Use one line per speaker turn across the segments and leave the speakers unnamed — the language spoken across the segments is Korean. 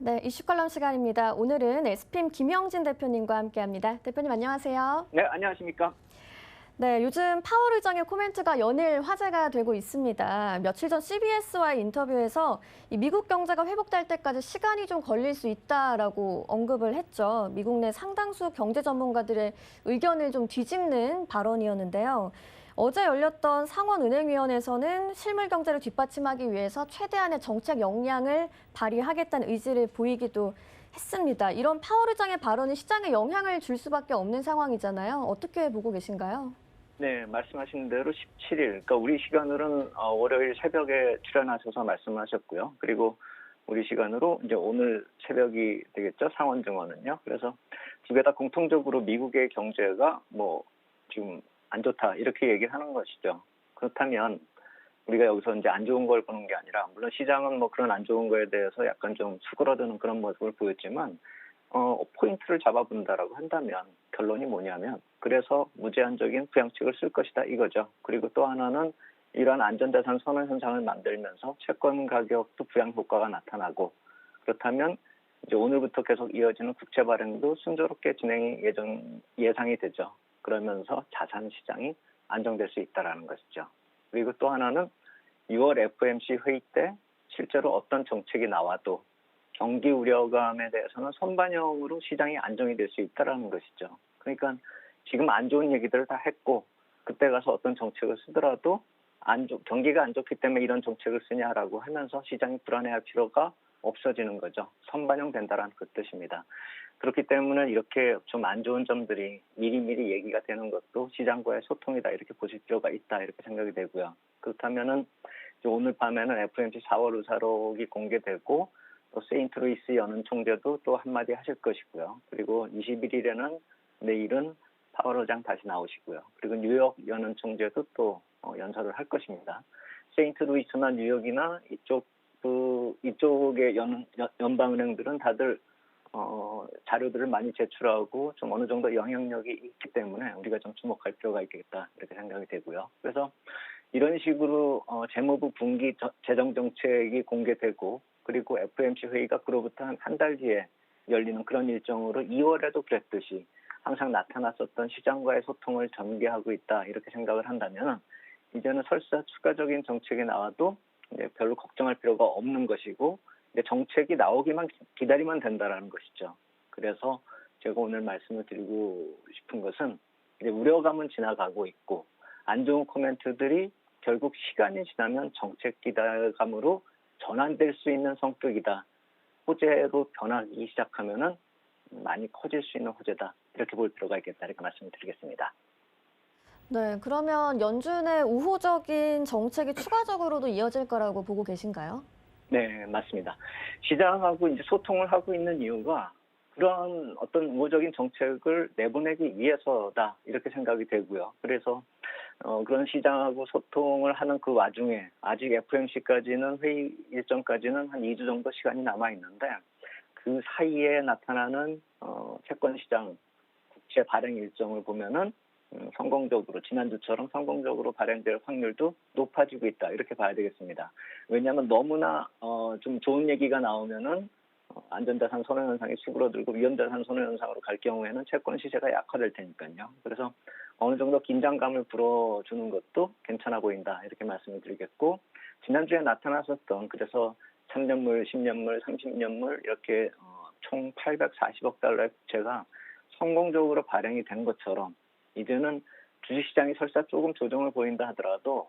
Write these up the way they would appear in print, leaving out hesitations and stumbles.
네, 이슈 칼럼 시간입니다. 오늘은 SPM 김영진 대표님과 함께합니다. 대표님 안녕하세요.
네, 안녕하십니까?
네, 요즘 파월 의장의 코멘트가 연일 화제가 되고 있습니다. 며칠 전 CBS와의 인터뷰에서 이 미국 경제가 회복될 때까지 시간이 좀 걸릴 수 있다라고 언급을 했죠. 미국 내 상당수 경제 전문가들의 의견을 좀 뒤집는 발언이었는데요. 어제 열렸던 상원은행위원회에서는 실물 경제를 뒷받침하기 위해서 최대한의 정책 역량을 발휘하겠다는 의지를 보이기도 했습니다. 이런 파월 의장의 발언이 시장에 영향을 줄 수밖에 없는 상황이잖아요. 어떻게 보고 계신가요?
네, 말씀하신 대로 17일, 그러니까 우리 시간으로는 월요일 새벽에 출연하셔서 말씀하셨고요. 그리고 우리 시간으로 이제 오늘 새벽이 되겠죠, 상원 증언은요. 그래서 두 개 다 공통적으로 미국의 경제가 뭐 지금 안 좋다 이렇게 얘기하는 것이죠. 그렇다면 우리가 여기서 이제 안 좋은 걸 보는 게 아니라, 물론 시장은 뭐 그런 안 좋은 거에 대해서 약간 좀 수그러드는 그런 모습을 보였지만, 포인트를 잡아본다라고 한다면 결론이 뭐냐면, 그래서 무제한적인 부양책을 쓸 것이다 이거죠. 그리고 또 하나는 이러한 안전자산 선호 현상을 만들면서 채권 가격도 부양 효과가 나타나고, 그렇다면 이제 오늘부터 계속 이어지는 국채 발행도 순조롭게 진행이 예상이 되죠. 그러면서 자산 시장이 안정될 수 있다라는 것이죠. 그리고 또 하나는 6월 FOMC 회의 때 실제로 어떤 정책이 나와도 경기 우려감에 대해서는 선반영으로 시장이 안정이 될 수 있다는 것이죠. 그러니까 지금 안 좋은 얘기들을 다 했고, 그때 가서 어떤 정책을 쓰더라도 경기가 안 좋기 때문에 이런 정책을 쓰냐라고 하면서 시장이 불안해할 필요가 없어지는 거죠. 선반영된다라는 그 뜻입니다. 그렇기 때문에 이렇게 좀 안 좋은 점들이 미리미리 얘기가 되는 것도 시장과의 소통이다 이렇게 보실 필요가 있다 이렇게 생각이 되고요. 그렇다면은 오늘 밤에는 FOMC 4월 의사록이 공개되고, 또 세인트루이스 연은 총재도 또 한마디 하실 것이고요. 그리고 21일에는 내일은 파월 의장 다시 나오시고요. 그리고 뉴욕 연은 총재도 또 연설을 할 것입니다. 세인트루이스나 뉴욕이나 이쪽의 연방은행들은 다들 자료들을 많이 제출하고 좀 어느 정도 영향력이 있기 때문에 우리가 좀 주목할 필요가 있겠다 이렇게 생각이 되고요. 그래서 이런 식으로 재무부 분기 재정 정책이 공개되고, 그리고 FOMC 회의가 그로부터 한 달 뒤에 열리는 그런 일정으로 2월에도 그랬듯이 항상 나타났었던 시장과의 소통을 전개하고 있다 이렇게 생각을 한다면, 이제는 설사 추가적인 정책이 나와도 이제 별로 걱정할 필요가 없는 것이고, 이제 정책이 나오기만 기다리면 된다라는 것이죠. 그래서 제가 오늘 말씀을 드리고 싶은 것은, 이제 우려감은 지나가고 있고 안 좋은 코멘트들이 결국 시간이 지나면 정책 기대감으로 전환될 수 있는 성격이다. 호재로 변하기 시작하면은 많이 커질 수 있는 호재다. 이렇게 볼 필요가 있겠다. 이렇게 말씀을 드리겠습니다.
네, 그러면 연준의 우호적인 정책이 추가적으로도 이어질 거라고 보고 계신가요?
네, 맞습니다. 시장하고 이제 소통을 하고 있는 이유가 그런 어떤 우호적인 정책을 내보내기 위해서다. 이렇게 생각이 되고요. 그래서 그런 시장하고 소통을 하는 그 와중에 아직 FOMC까지는 회의 일정까지는 한 2주 정도 시간이 남아 있는데, 그 사이에 나타나는 채권 시장 국채 발행 일정을 보면은 성공적으로 지난주처럼 성공적으로 발행될 확률도 높아지고 있다 이렇게 봐야 되겠습니다. 왜냐하면 너무나 좀 좋은 얘기가 나오면은 안전자산 선호 현상이 수그러들고 위험자산 선호 현상으로 갈 경우에는 채권 시세가 약화될 테니까요. 그래서 어느 정도 긴장감을 불어주는 것도 괜찮아 보인다 이렇게 말씀을 드리겠고, 지난주에 나타났었던, 그래서 3년물, 10년물, 30년물 이렇게 총 840억 달러의 국채가 성공적으로 발행이 된 것처럼, 이제는 주식시장이 설사 조금 조정을 보인다 하더라도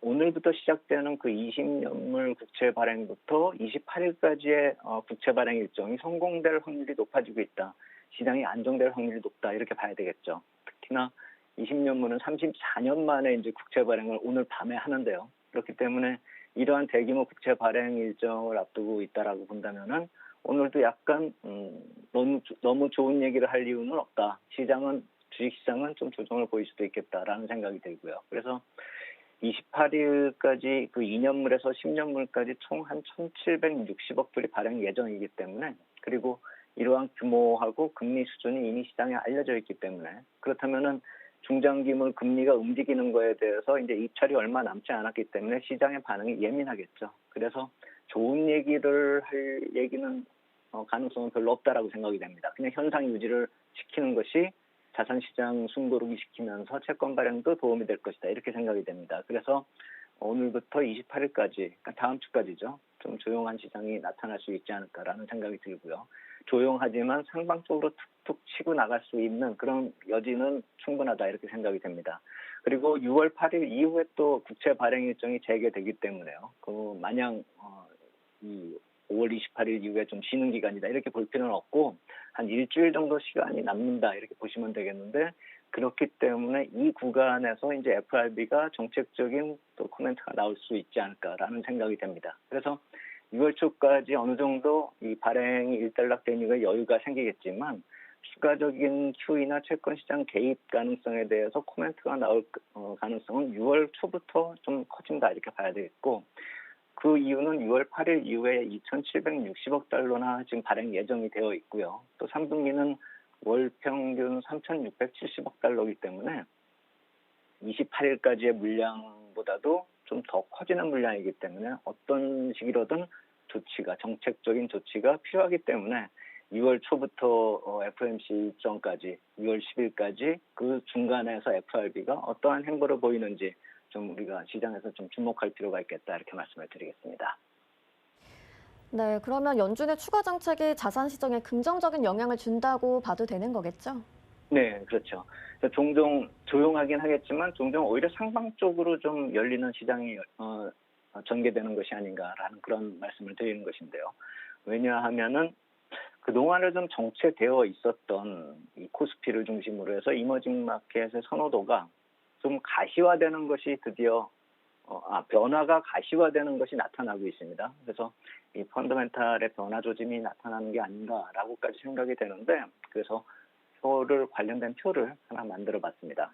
오늘부터 시작되는 그 20년물 국채 발행부터 28일까지의 국채 발행 일정이 성공될 확률이 높아지고 있다. 시장이 안정될 확률이 높다. 이렇게 봐야 되겠죠. 특히나 20년물은 34년 만에 이제 국채 발행을 오늘 밤에 하는데요. 그렇기 때문에 이러한 대규모 국채 발행 일정을 앞두고 있다라고 본다면은 오늘도 약간 너무 좋은 얘기를 할 이유는 없다. 주식시장은 좀 조정을 보일 수도 있겠다라는 생각이 들고요. 그래서 28일까지 그 2년물에서 10년물까지 총 한 1,760억 불이 발행 예정이기 때문에, 그리고 이러한 규모하고 금리 수준이 이미 시장에 알려져 있기 때문에, 그렇다면은 중장기물 금리가 움직이는 거에 대해서 이제 입찰이 얼마 남지 않았기 때문에 시장의 반응이 예민하겠죠. 그래서 좋은 얘기를 할 얘기는 가능성은 별로 없다라고 생각이 됩니다. 그냥 현상 유지를 시키는 것이 자산시장 숨고르기 시키면서 채권 발행도 도움이 될 것이다. 이렇게 생각이 됩니다. 그래서 오늘부터 28일까지, 그러니까 다음 주까지죠. 좀 조용한 시장이 나타날 수 있지 않을까라는 생각이 들고요. 조용하지만 상방적으로 툭툭 치고 나갈 수 있는 그런 여지는 충분하다 이렇게 생각이 됩니다. 그리고 6월 8일 이후에 또 국채 발행 일정이 재개되기 때문에요. 마냥 이 5월 28일 이후에 좀 쉬는 기간이다 이렇게 볼 필요는 없고 한 일주일 정도 시간이 남는다 이렇게 보시면 되겠는데 그렇기 때문에 이 구간에서 이제 FRB가 정책적인 또 코멘트가 나올 수 있지 않을까라는 생각이 됩니다. 그래서 6월 초까지 어느 정도 이 발행이 일단락된 이후에 여유가 생기겠지만 추가적인 QE나 채권 시장 개입 가능성에 대해서 코멘트가 나올 가능성은 6월 초부터 좀 커진다 이렇게 봐야 되겠고 그 이유는 6월 8일 이후에 2,760억 달러나 지금 발행 예정이 되어 있고요. 또 3분기는 월 평균 3,670억 달러이기 때문에 28일까지의 물량보다도 좀 더 커지는 물량이기 때문에 어떤 식으로든 정책적인 조치가 필요하기 때문에 6월 초부터 FOMC 일정까지 6월 10일까지 그 중간에서 FRB가 어떠한 행보를 보이는지 좀 우리가 시장에서 좀 주목할 필요가 있겠다 이렇게 말씀을 드리겠습니다.
네, 그러면 연준의 추가 정책이 자산 시장에 긍정적인 영향을 준다고 봐도 되는 거겠죠?
네, 그렇죠. 종종 조용하긴 하겠지만 종종 오히려 상방 쪽으로 좀 열리는 시장이 전개되는 것이 아닌가라는 그런 말씀을 드리는 것인데요. 왜냐하면은 그동안에 좀 정체되어 있었던 이 코스피를 중심으로 해서 이머징 마켓의 선호도가 좀 가시화되는 것이 드디어 변화가 가시화되는 것이 나타나고 있습니다. 그래서 이 펀더멘탈의 변화 조짐이 나타나는 게 아닌가라고까지 생각이 되는데 그래서 관련된 표를 하나 만들어 봤습니다.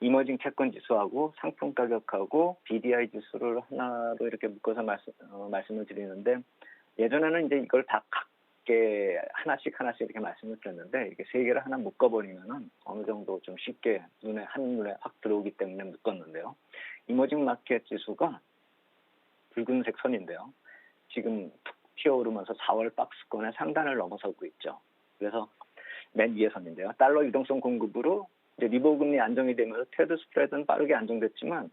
이머징 채권 지수하고 상품 가격하고 BDI 지수를 하나로 이렇게 묶어서 말씀을 드리는데 예전에는 이제 이걸 다 각게 하나씩 이렇게 말씀을 드렸는데 이게 세 개를 하나 묶어버리면은 어느 정도 좀 쉽게 한눈에 확 들어오기 때문에 묶었는데요. 이머징 마켓 지수가 붉은색 선인데요. 지금 툭 튀어오르면서 4월 박스권의 상단을 넘어서고 있죠. 그래서 맨 위에 선인데요. 달러 유동성 공급으로 이제 리보 금리 안정이 되면서 트레드 스프레드는 빠르게 안정됐지만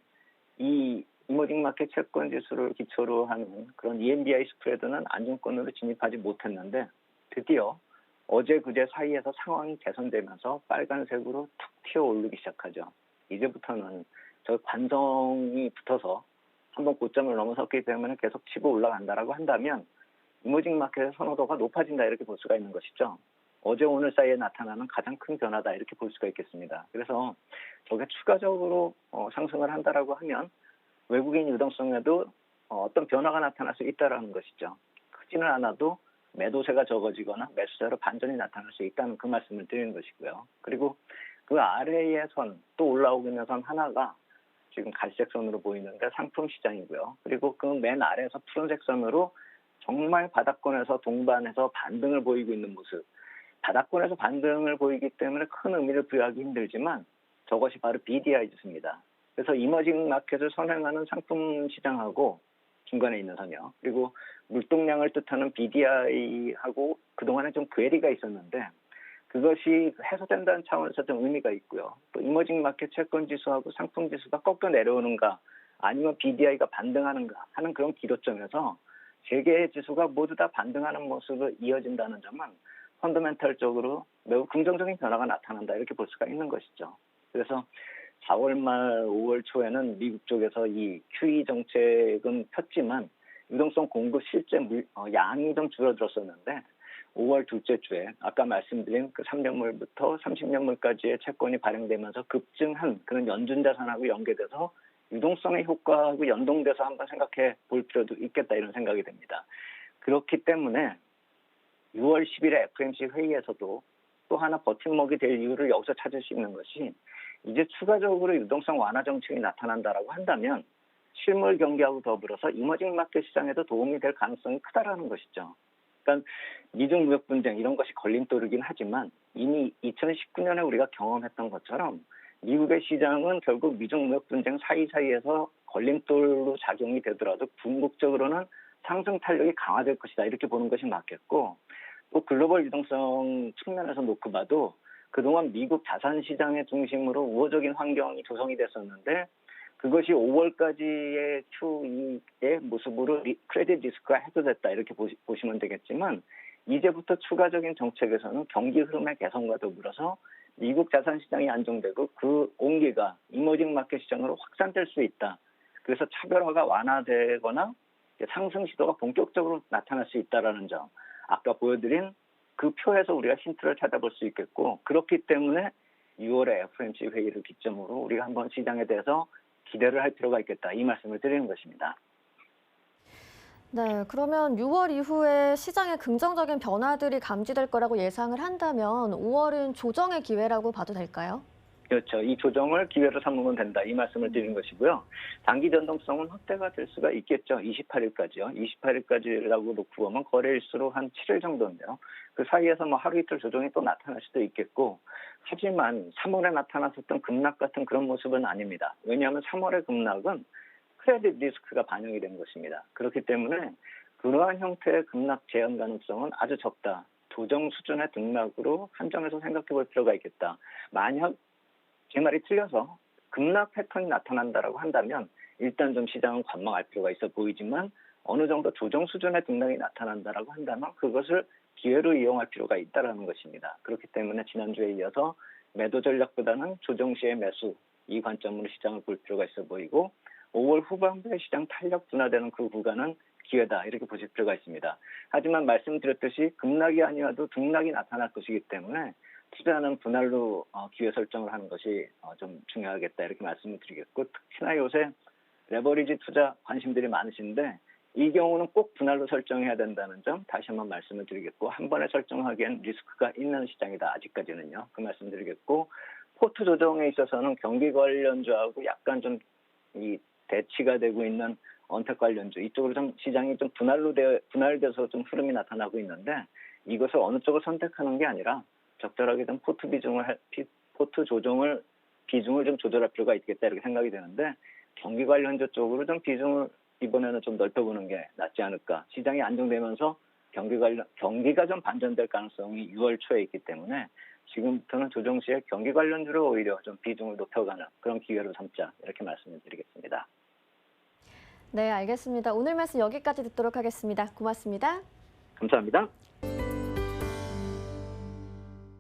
이 이머징 마켓 채권 지수를 기초로 하는 그런 EMBI 스프레드는 안정권으로 진입하지 못했는데 드디어 어제 그제 사이에서 상황이 개선되면서 빨간색으로 툭 튀어오르기 시작하죠. 이제부터는 저 관성이 붙어서 한번 고점을 넘어섰기 때문에 계속 치고 올라간다라고 한다면 이머징 마켓의 선호도가 높아진다 이렇게 볼 수가 있는 것이죠. 어제 오늘 사이에 나타나는 가장 큰 변화다 이렇게 볼 수가 있겠습니다. 그래서 저게 추가적으로 상승을 한다라고 하면 외국인 유동성에도 어떤 변화가 나타날 수 있다라는 것이죠. 크지는 않아도 매도세가 적어지거나 매수세로 반전이 나타날 수 있다는 그 말씀을 드리는 것이고요. 그리고 그 아래의 선, 또 올라오고 있는 선 하나가 지금 갈색 선으로 보이는데 상품 시장이고요. 그리고 그 맨 아래에서 푸른색 선으로 정말 바닥권에서 동반해서 반등을 보이고 있는 모습. 바닥권에서 반등을 보이기 때문에 큰 의미를 부여하기 힘들지만 저것이 바로 BDI 지수입니다. 그래서 이머징 마켓을 선행하는 상품 시장하고 중간에 있는 선이요. 그리고 물동량을 뜻하는 BDI하고 그동안에 좀 괴리가 있었는데 그것이 해소된다는 차원에서 좀 의미가 있고요. 또 이머징 마켓 채권 지수하고 상품 지수가 꺾여 내려오는가 아니면 BDI가 반등하는가 하는 그런 기로점에서 세 개의 지수가 모두 다 반등하는 모습을 이어진다는 점은 펀더멘탈적으로 매우 긍정적인 변화가 나타난다 이렇게 볼 수가 있는 것이죠. 그래서 4월 말 5월 초에는 미국 쪽에서 이 QE 정책은 폈지만 유동성 공급 실제 양이 좀 줄어들었었는데 5월 둘째 주에 아까 말씀드린 그 3년물부터 30년물까지의 채권이 발행되면서 급증한 그런 연준 자산하고 연계돼서 유동성의 효과하고 연동돼서 한번 생각해 볼 필요도 있겠다 이런 생각이 됩니다. 그렇기 때문에 6월 10일에 FOMC 회의에서도 또 하나 버팀목이 될 이유를 여기서 찾을 수 있는 것이 이제 추가적으로 유동성 완화 정책이 나타난다라고 한다면 실물 경기하고 더불어서 이머징 마켓 시장에도 도움이 될 가능성이 크다라는 것이죠. 그러니까 미중 무역 분쟁 이런 것이 걸림돌이긴 하지만 이미 2019년에 우리가 경험했던 것처럼 미국의 시장은 결국 미중 무역 분쟁 사이사이에서 걸림돌로 작용이 되더라도 궁극적으로는 상승 탄력이 강화될 것이다 이렇게 보는 것이 맞겠고 또 글로벌 유동성 측면에서 놓고 봐도 그동안 미국 자산 시장의 중심으로 우호적인 환경이 조성이 됐었는데 그것이 5월까지의 QE의 모습으로 크레딧 리스크가 해소됐다 이렇게 보시면 되겠지만 이제부터 추가적인 정책에서는 경기 흐름의 개선과 더불어서 미국 자산 시장이 안정되고 그 온기가 이머징 마켓 시장으로 확산될 수 있다. 그래서 차별화가 완화되거나 상승 시도가 본격적으로 나타날 수 있다라는 점. 아까 보여드린 그 표에서 우리가 힌트를 찾아볼 수 있겠고 그렇기 때문에 6월에 FOMC 회의를 기점으로 우리가 한번 시장에 대해서 기대를 할 필요가 있겠다. 이 말씀을 드리는 것입니다.
네, 그러면 6월 이후에 시장에 긍정적인 변화들이 감지될 거라고 예상을 한다면 5월은 조정의 기회라고 봐도 될까요?
그렇죠. 이 조정을 기회로 삼으면 된다. 이 말씀을 드리는 것이고요. 단기 변동성은 확대가 될 수가 있겠죠. 28일까지요. 28일까지라고 놓고 보면 거래일수로 한 7일 정도인데요. 그 사이에서 뭐 하루 이틀 조정이 또 나타날 수도 있겠고 하지만 3월에 나타났었던 급락 같은 그런 모습은 아닙니다. 왜냐하면 3월의 급락은 크레딧 리스크가 반영이 된 것입니다. 그렇기 때문에 그러한 형태의 급락 재현 가능성은 아주 적다. 조정 수준의 등락으로 한정해서 생각해 볼 필요가 있겠다. 만약 제 말이 틀려서 급락 패턴이 나타난다라고 한다면 일단 좀 시장은 관망할 필요가 있어 보이지만 어느 정도 조정 수준의 등락이 나타난다라고 한다면 그것을 기회로 이용할 필요가 있다라는 것입니다. 그렇기 때문에 지난주에 이어서 매도 전략보다는 조정 시의 매수 이 관점으로 시장을 볼 필요가 있어 보이고 5월 후반부에 시장 탄력 둔화되는 그 구간은 기회다 이렇게 보실 필요가 있습니다. 하지만 말씀드렸듯이 급락이 아니어도 등락이 나타날 것이기 때문에 투자는 분할로 기회 설정을 하는 것이 좀 중요하겠다 이렇게 말씀을 드리겠고 특히나 요새 레버리지 투자 관심들이 많으신데 이 경우는 꼭 분할로 설정해야 된다는 점 다시 한번 말씀을 드리겠고 한 번에 설정하기엔 리스크가 있는 시장이다 아직까지는요. 그 말씀 드리겠고 포트 조정에 있어서는 경기 관련주하고 약간 좀 이 대치가 되고 있는 언택 관련주 이쪽으로 좀 시장이 좀 분할돼서 좀 흐름이 나타나고 있는데 이것을 어느 쪽을 선택하는 게 아니라 적절하게 좀 포트 조정을 비중을 좀 조절할 필요가 있겠다 이렇게 생각이 되는데 경기 관련주 쪽으로 좀 비중을 이번에는 좀 넓혀보는 게 낫지 않을까. 시장이 안정되면서 경기가 좀 반전될 가능성이 6월 초에 있기 때문에 지금부터는 조정 시에 경기 관련주로 오히려 좀 비중을 높여가는 그런 기회로 삼자 이렇게 말씀을 드리겠습니다.
네, 알겠습니다. 오늘 말씀 여기까지 듣도록 하겠습니다. 고맙습니다.
감사합니다.